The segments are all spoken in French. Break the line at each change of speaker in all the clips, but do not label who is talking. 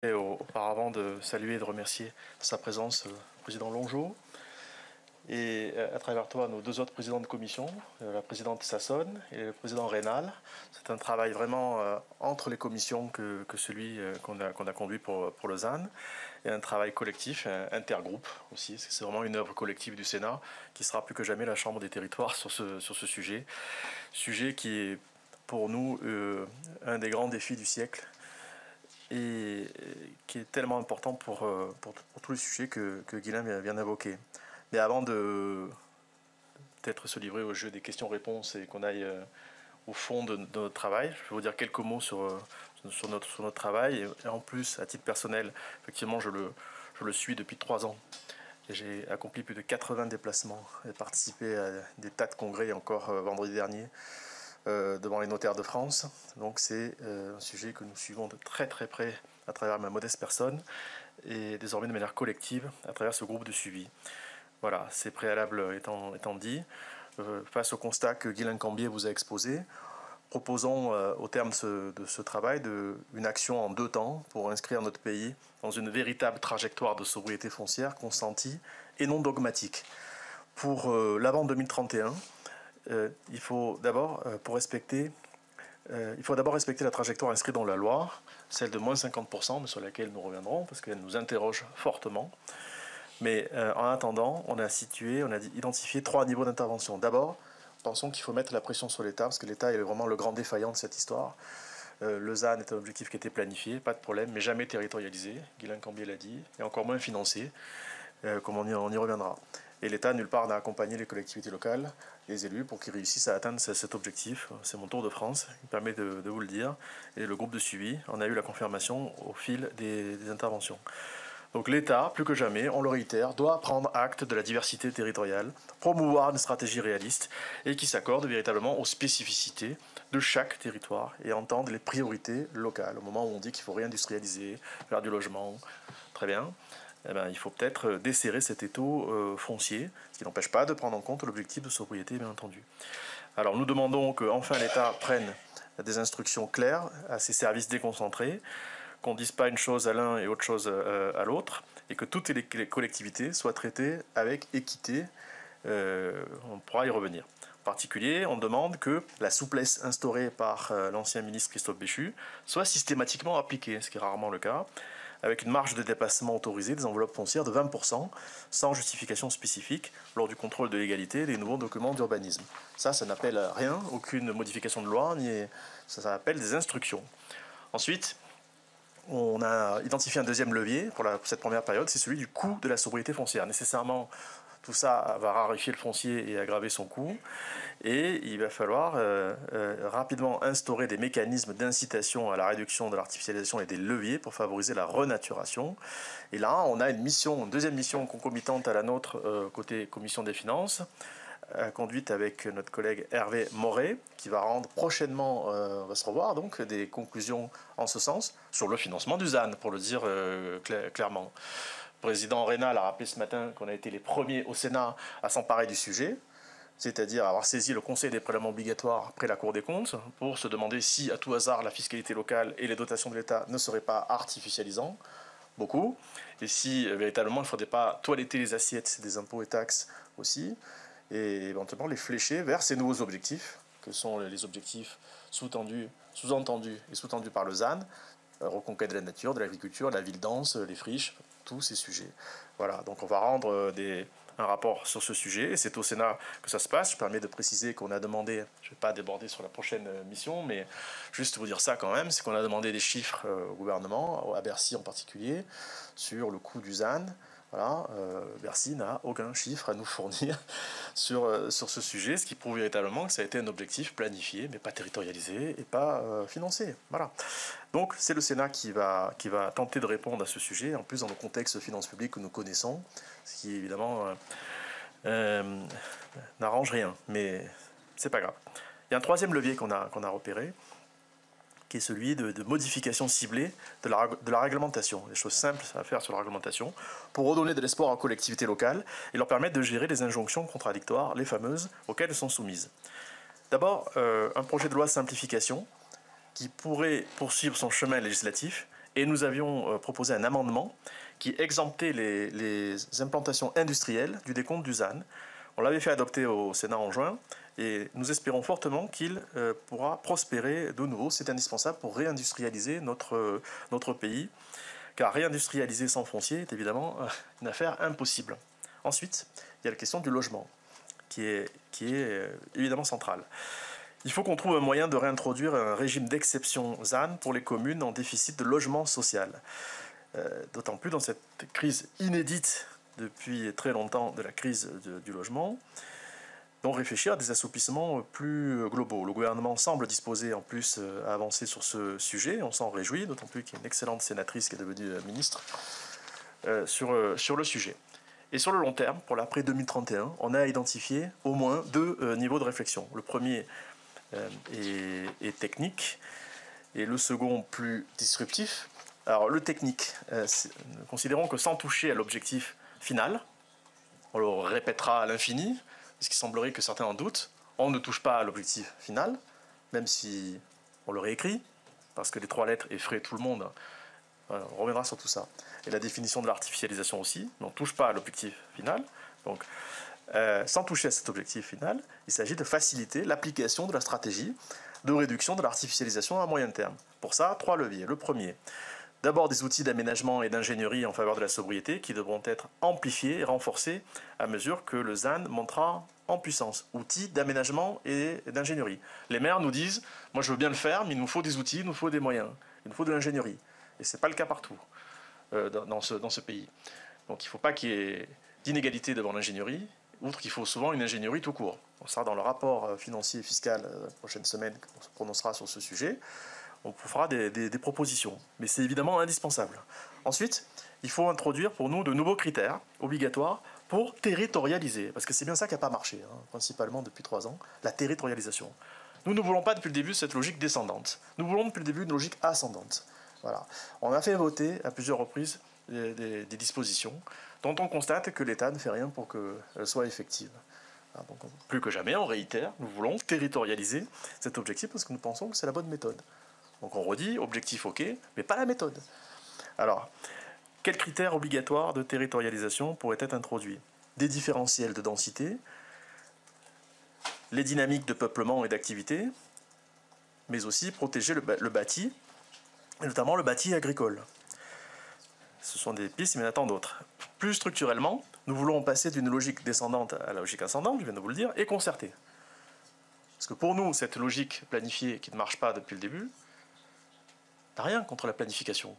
Et auparavant de saluer et de remercier sa présence le président Longeau et à travers toi nos deux autres présidents de commission, la présidente Sassonne et le président Rénal. C'est un travail vraiment entre les commissions que celui qu'on a conduit pour Lausanne, et un travail collectif, intergroupe aussi. C'est vraiment une œuvre collective du Sénat qui sera plus que jamais la chambre des territoires sur ce sujet qui est pour nous un des grands défis du siècle et qui est tellement important pour tous les sujets que Guylain vient d'évoquer. Mais avant de peut-être se livrer au jeu des questions-réponses et qu'on aille au fond de notre travail, je vais vous dire quelques mots sur notre travail. Et en plus, à titre personnel, effectivement, je le suis depuis 3 ans. J'ai accompli plus de 80 déplacements et participé à des tas de congrès, encore vendredi dernier, devant les notaires de France. Donc c'est un sujet que nous suivons de très très près à travers ma modeste personne et désormais de manière collective à travers ce groupe de suivi. Voilà, ces préalables étant dit, face au constat que Guylain Cambier vous a exposé, proposons au terme de ce travail une action en 2 temps pour inscrire notre pays dans une véritable trajectoire de sobriété foncière consentie et non dogmatique. Pour l'avant 2031, il faut d'abord respecter la trajectoire inscrite dans la loi, celle de moins 50%, mais sur laquelle nous reviendrons parce qu'elle nous interroge fortement. Mais en attendant, on a identifié 3 niveaux d'intervention. D'abord, pensons qu'il faut mettre la pression sur l'État, parce que l'État est vraiment le grand défaillant de cette histoire. Le ZAN est un objectif qui était planifié, pas de problème, mais jamais territorialisé, Guylain Cambier l'a dit, et encore moins financé, comme on y reviendra. Et l'État, nulle part, n'a accompagné les collectivités locales, les élus, pour qu'ils réussissent à atteindre cet objectif. C'est mon tour de France, qui me permet de vous le dire. Et le groupe de suivi en a eu la confirmation au fil des interventions. Donc l'État, plus que jamais, on le réitère, doit prendre acte de la diversité territoriale, promouvoir une stratégie réaliste et qui s'accorde véritablement aux spécificités de chaque territoire et entendre les priorités locales. Au moment où on dit qu'il faut réindustrialiser, faire du logement, très bien, eh bien, il faut peut-être desserrer cet étau foncier, ce qui n'empêche pas de prendre en compte l'objectif de sobriété, bien entendu. Alors nous demandons qu'enfin l'État prenne des instructions claires à ses services déconcentrés, qu'on ne dise pas une chose à l'un et autre chose à l'autre, et que toutes les collectivités soient traitées avec équité. On pourra y revenir. En particulier, on demande que la souplesse instaurée par l'ancien ministre Christophe Béchu soit systématiquement appliquée, ce qui est rarement le cas, avec une marge de dépassement autorisée des enveloppes foncières de 20%, sans justification spécifique, lors du contrôle de légalité des nouveaux documents d'urbanisme. Ça n'appelle à rien, aucune modification de loi, ça appelle des instructions. Ensuite, on a identifié un deuxième levier pour cette première période, c'est celui du coût de la sobriété foncière. Nécessairement, tout ça va raréfier le foncier et aggraver son coût. Et il va falloir rapidement instaurer des mécanismes d'incitation à la réduction de l'artificialisation et des leviers pour favoriser la renaturation. Et là, on a une deuxième mission concomitante à la nôtre côté Commission des finances, conduite avec notre collègue Hervé Moret, qui va rendre prochainement, on va se revoir donc, des conclusions en ce sens sur le financement du ZAN, pour le dire clairement. Le président Rénal a rappelé ce matin qu'on a été les premiers au Sénat à s'emparer du sujet, c'est-à-dire avoir saisi le Conseil des prélèvements obligatoires après la Cour des comptes, pour se demander si, à tout hasard, la fiscalité locale et les dotations de l'État ne seraient pas artificialisants, beaucoup, et si véritablement il ne faudrait pas toiletter les assiettes des impôts et taxes aussi, et éventuellement les flécher vers ces nouveaux objectifs, que sont les objectifs sous-entendus par le ZAN, reconquête de la nature, de l'agriculture, de la ville dense, les friches, tous ces sujets. Voilà, donc on va rendre un rapport sur ce sujet, et c'est au Sénat que ça se passe. Je permets de préciser qu'on a demandé, je ne vais pas déborder sur la prochaine mission, mais juste vous dire ça quand même, c'est qu'on a demandé des chiffres au gouvernement, à Bercy en particulier, sur le coût du ZAN. Voilà, Bercy n'a aucun chiffre à nous fournir sur ce sujet, ce qui prouve véritablement que ça a été un objectif planifié, mais pas territorialisé et pas financé. Voilà. Donc c'est le Sénat qui va tenter de répondre à ce sujet, en plus dans le contexte de finances publiques que nous connaissons, ce qui évidemment n'arrange rien, mais c'est pas grave. Il y a un troisième levier qu'on a repéré, qui est celui de modification ciblée de la réglementation, des choses simples à faire sur la réglementation, pour redonner de l'espoir aux collectivités locales et leur permettre de gérer les injonctions contradictoires, les fameuses, auxquelles elles sont soumises. D'abord, un projet de loi de simplification qui pourrait poursuivre son chemin législatif Et nous avions proposé un amendement qui exemptait les implantations industrielles du décompte du ZAN. On l'avait fait adopter au Sénat en juin et nous espérons fortement qu'il pourra prospérer de nouveau. C'est indispensable pour réindustrialiser notre pays, car réindustrialiser sans foncier est évidemment une affaire impossible. Ensuite, il y a la question du logement, qui est évidemment centrale. Il faut qu'on trouve un moyen de réintroduire un régime d'exception ZAN pour les communes en déficit de logement social. D'autant plus dans cette crise inédite depuis très longtemps de la crise du logement. Donc réfléchir à des assouplissements plus globaux. Le gouvernement semble disposé en plus à avancer sur ce sujet. On s'en réjouit, d'autant plus qu'il y a une excellente sénatrice qui est devenue ministre sur le sujet. Et sur le long terme, pour l'après 2031, on a identifié au moins deux niveaux de réflexion. Le premier est technique et le second plus disruptif. Alors le technique, considérons que sans toucher à l'objectif final, on le répétera à l'infini, parce qu'il semblerait que certains en doutent, on ne touche pas à l'objectif final, même si on le réécrit, parce que les trois lettres effraient tout le monde. On reviendra sur tout ça. Et la définition de l'artificialisation aussi, mais on ne touche pas à l'objectif final. Donc, sans toucher à cet objectif final, il s'agit de faciliter l'application de la stratégie de réduction de l'artificialisation à moyen terme. Pour ça, trois leviers. Le premier, d'abord des outils d'aménagement et d'ingénierie en faveur de la sobriété qui devront être amplifiés et renforcés à mesure que le ZAN montera en puissance. Outils d'aménagement et d'ingénierie. Les maires nous disent, moi je veux bien le faire, mais il nous faut des outils, il nous faut des moyens, il nous faut de l'ingénierie. Et ce n'est pas le cas partout dans ce pays. Donc il ne faut pas qu'il y ait d'inégalité devant l'ingénierie, outre qu'il faut souvent une ingénierie tout court. On sera dans le rapport financier et fiscal la prochaine semaine qu'on se prononcera sur ce sujet. On fera des propositions, mais c'est évidemment indispensable. Ensuite, il faut introduire pour nous de nouveaux critères obligatoires pour territorialiser, parce que c'est bien ça qui n'a pas marché, principalement depuis 3 ans, la territorialisation. Nous ne voulons pas depuis le début cette logique descendante. Nous voulons depuis le début une logique ascendante. Voilà. On a fait voter à plusieurs reprises des dispositions dont on constate que l'État ne fait rien pour qu'elles soient effectives. Donc, plus que jamais, on réitère, nous voulons territorialiser cet objectif parce que nous pensons que c'est la bonne méthode. Donc on redit, objectif ok, mais pas la méthode. Alors, quels critères obligatoires de territorialisation pourraient être introduits? Des différentiels de densité, les dynamiques de peuplement et d'activité, mais aussi protéger le bâti, et notamment le bâti agricole. Ce sont des pistes, mais il y en a tant d'autres. Plus structurellement, nous voulons passer d'une logique descendante à la logique ascendante, je viens de vous le dire, et concertée. Parce que pour nous, cette logique planifiée qui ne marche pas depuis le début, n'a rien contre la planification,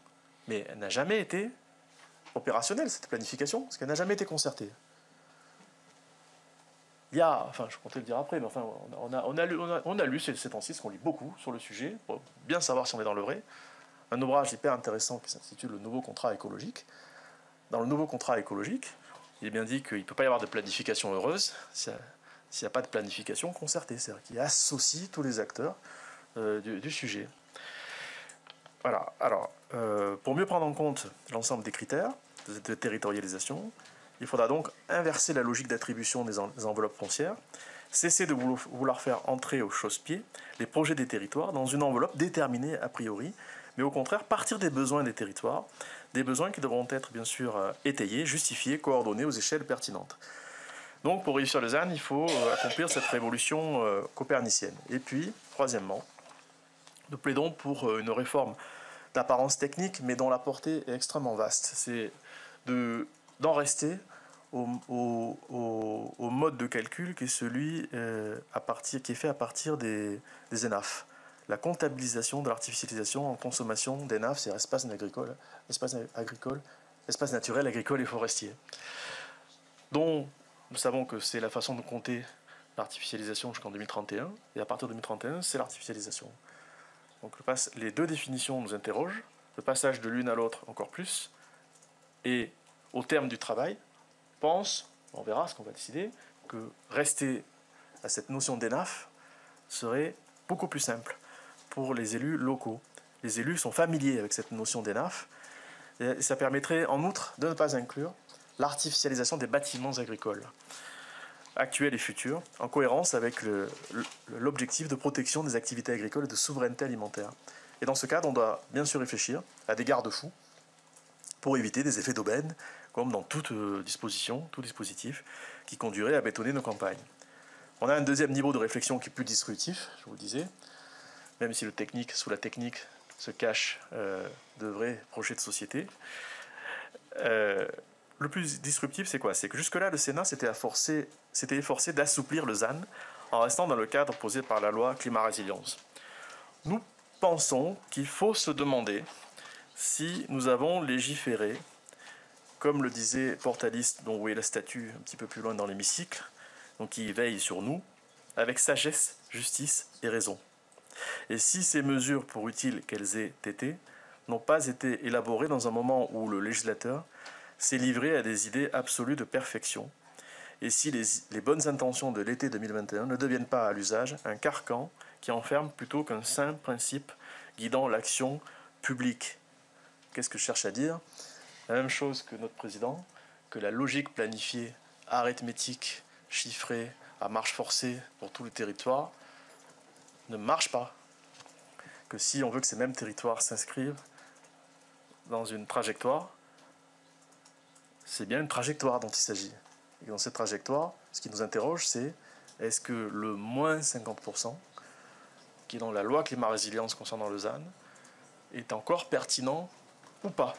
mais elle n'a jamais été opérationnelle, cette planification, parce qu'elle n'a jamais été concertée. Il y a, enfin je comptais le dire après, mais enfin on a lu ces temps-ci, ce qu'on lit beaucoup sur le sujet, pour bien savoir si on est dans le vrai, un ouvrage hyper intéressant qui s'intitule « Le nouveau contrat écologique ». Dans le nouveau contrat écologique, il est bien dit qu'il ne peut pas y avoir de planification heureuse s'il n'y a pas de planification concertée, c'est-à-dire qui associe tous les acteurs du sujet. Voilà. Alors, pour mieux prendre en compte l'ensemble des critères de territorialisation, il faudra donc inverser la logique d'attribution des enveloppes foncières, cesser de vouloir faire entrer au chausse-pied les projets des territoires dans une enveloppe déterminée a priori, mais au contraire partir des besoins des territoires, des besoins qui devront être bien sûr étayés, justifiés, coordonnés aux échelles pertinentes. Donc pour réussir le ZAN, il faut accomplir cette révolution copernicienne. Et puis, troisièmement, nous plaidons pour une réforme d'apparence technique, mais dont la portée est extrêmement vaste. C'est d'en rester au mode de calcul qui est celui qui est fait à partir des ENAF. La comptabilisation de l'artificialisation en consommation d'ENAF, c'est espace naturel, agricole et forestier, dont nous savons que c'est la façon de compter l'artificialisation jusqu'en 2031, et à partir de 2031, c'est l'artificialisation. Donc les deux définitions nous interrogent, le passage de l'une à l'autre encore plus, et au terme du travail, on verra ce qu'on va décider, que rester à cette notion d'ENAF serait beaucoup plus simple pour les élus locaux. Les élus sont familiers avec cette notion d'ENAF, et ça permettrait en outre de ne pas inclure l'artificialisation des bâtiments agricoles, actuels et futurs, en cohérence avec l'objectif de protection des activités agricoles et de souveraineté alimentaire. Et dans ce cadre, on doit bien sûr réfléchir à des garde-fous pour éviter des effets d'aubaine, comme dans toute disposition, tout dispositif qui conduirait à bétonner nos campagnes. On a un deuxième niveau de réflexion qui est plus disruptif, je vous le disais, même si sous la technique se cachent de vrais projets de société. Le plus disruptif, c'est quoi? C'est que jusque-là, le Sénat s'était efforcé d'assouplir le ZAN en restant dans le cadre posé par la loi climat-résilience. Nous pensons qu'il faut se demander si nous avons légiféré, comme le disait Portalis, dont vous voyez la statue un petit peu plus loin dans l'hémicycle, donc qui veille sur nous, avec sagesse, justice et raison. Et si ces mesures, pour utiles qu'elles aient été, n'ont pas été élaborées dans un moment où le législateur s'est livré à des idées absolues de perfection, et si les bonnes intentions de l'été 2021 ne deviennent pas à l'usage un carcan qui enferme plutôt qu'un saint principe guidant l'action publique. Qu'est-ce que je cherche à dire? La même chose que notre président, que la logique planifiée, arithmétique, chiffrée, à marche forcée pour tout le territoire, ne marche pas. Que si on veut que ces mêmes territoires s'inscrivent dans une trajectoire, c'est bien une trajectoire dont il s'agit. Et dans cette trajectoire, ce qui nous interroge, c'est est-ce que le moins 50%, qui est dans la loi climat-résilience concernant le ZAN, est encore pertinent ou pas?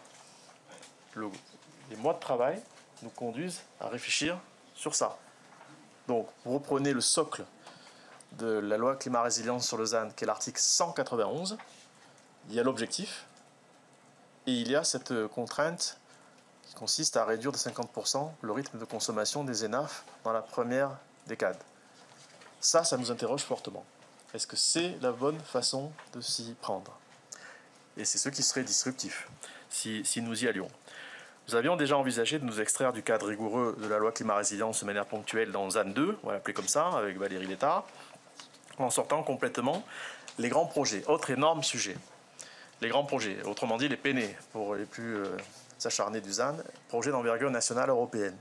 Les mois de travail nous conduisent à réfléchir sur ça. Donc, vous reprenez le socle de la loi climat-résilience sur le ZAN, qui est l'article 191. Il y a l'objectif, et il y a cette contrainte qui consiste à réduire de 50% le rythme de consommation des ENAF dans la première décade. Ça nous interroge fortement. Est-ce que c'est la bonne façon de s'y prendre? Et c'est ce qui serait disruptif, si nous y allions. Nous avions déjà envisagé de nous extraire du cadre rigoureux de la loi climat-résilience de manière ponctuelle dans ZAN 2, on va l'appeler comme ça, avec Valérie Létard, en sortant complètement les grands projets. Autre énorme sujet, les grands projets, autrement dit les PENE, pour les plus acharnés du ZAN, projets d'envergure nationale européenne.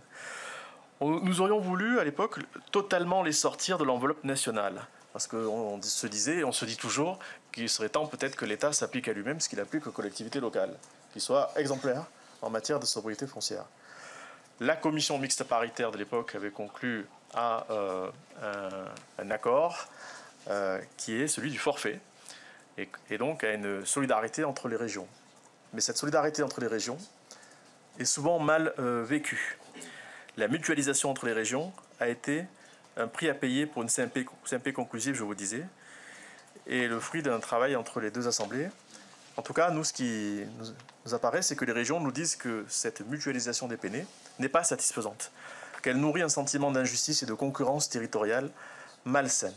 Nous aurions voulu, à l'époque, totalement les sortir de l'enveloppe nationale, parce qu'on se disait, et on se dit toujours, qu'il serait temps peut-être que l'État s'applique à lui-même ce qu'il applique aux collectivités locales, qu'il soit exemplaire en matière de sobriété foncière. La commission mixte paritaire de l'époque avait conclu à un accord qui est celui du forfait, et donc à une solidarité entre les régions. Mais cette solidarité entre les régions est souvent mal vécue. La mutualisation entre les régions a été un prix à payer pour une CMP conclusive, je vous disais, et le fruit d'un travail entre les deux assemblées. En tout cas, nous, ce qui nous apparaît, c'est que les régions nous disent que cette mutualisation des PENE n'est pas satisfaisante, qu'elle nourrit un sentiment d'injustice et de concurrence territoriale malsaine.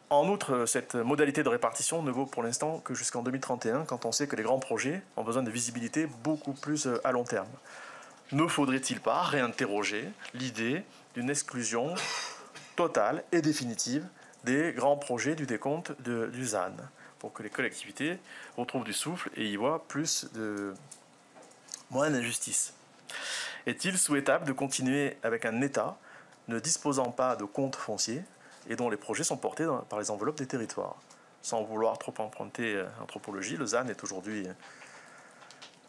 En outre, cette modalité de répartition ne vaut pour l'instant que jusqu'en 2031, quand on sait que les grands projets ont besoin de visibilité beaucoup plus à long terme. Ne faudrait-il pas réinterroger l'idée d'une exclusion totale et définitive des grands projets du décompte du ZAN, pour que les collectivités retrouvent du souffle et y voient moins d'injustice? Est-il souhaitable de continuer avec un État ne disposant pas de comptes fonciers et dont les projets sont portés par les enveloppes des territoires? Sans vouloir trop emprunter anthropologie, le ZAN est aujourd'hui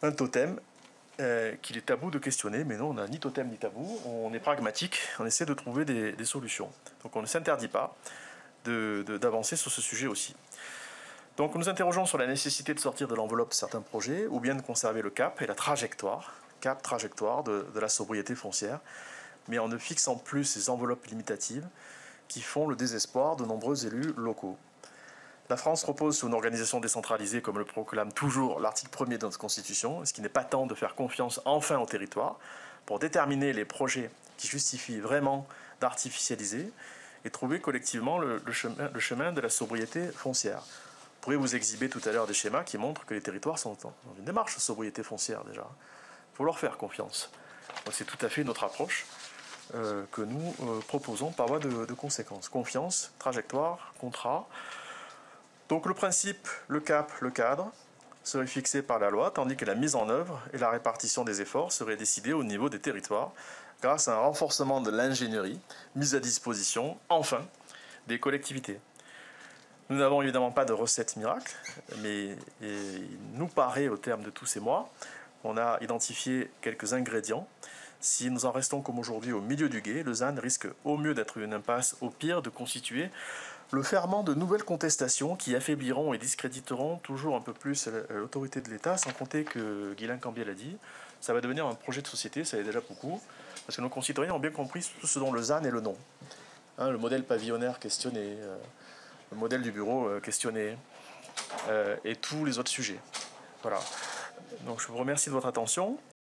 un totem qu'il est tabou de questionner, mais non, on n'a ni totem ni tabou, on est pragmatique, on essaie de trouver des solutions. Donc on ne s'interdit pas d'avancer sur ce sujet aussi. Donc nous nous interrogeons sur la nécessité de sortir de l'enveloppe certains projets, ou bien de conserver le cap et la trajectoire de la sobriété foncière, mais en ne fixant plus ces enveloppes limitatives qui font le désespoir de nombreux élus locaux. La France repose sur une organisation décentralisée, comme le proclame toujours l'article 1er de notre Constitution, ce qui n'est pas temps de faire confiance enfin au territoire pour déterminer les projets qui justifient vraiment d'artificialiser et trouver collectivement le chemin de la sobriété foncière. Vous pourrez vous exhiber tout à l'heure des schémas qui montrent que les territoires sont dans une démarche de sobriété foncière déjà. Il faut leur faire confiance. C'est tout à fait notre approche que nous proposons par voie de conséquence. Confiance, trajectoire, contrat. Donc le principe, le cap, le cadre serait fixé par la loi, tandis que la mise en œuvre et la répartition des efforts seraient décidées au niveau des territoires grâce à un renforcement de l'ingénierie mise à disposition, enfin, des collectivités. Nous n'avons évidemment pas de recette miracle, mais il nous paraît, au terme de tous ces mois, on a identifié quelques ingrédients. Si nous en restons comme aujourd'hui au milieu du gué, le ZAN risque au mieux d'être une impasse, au pire de constituer le ferment de nouvelles contestations qui affaibliront et discréditeront toujours un peu plus l'autorité de l'État, sans compter que Guylain Cambier l'a dit, ça va devenir un projet de société, ça est déjà beaucoup, parce que nos concitoyens ont bien compris tout ce dont le ZAN est le nom. Hein, le modèle pavillonnaire questionné, le modèle du bureau questionné, et tous les autres sujets. Voilà. Donc je vous remercie de votre attention.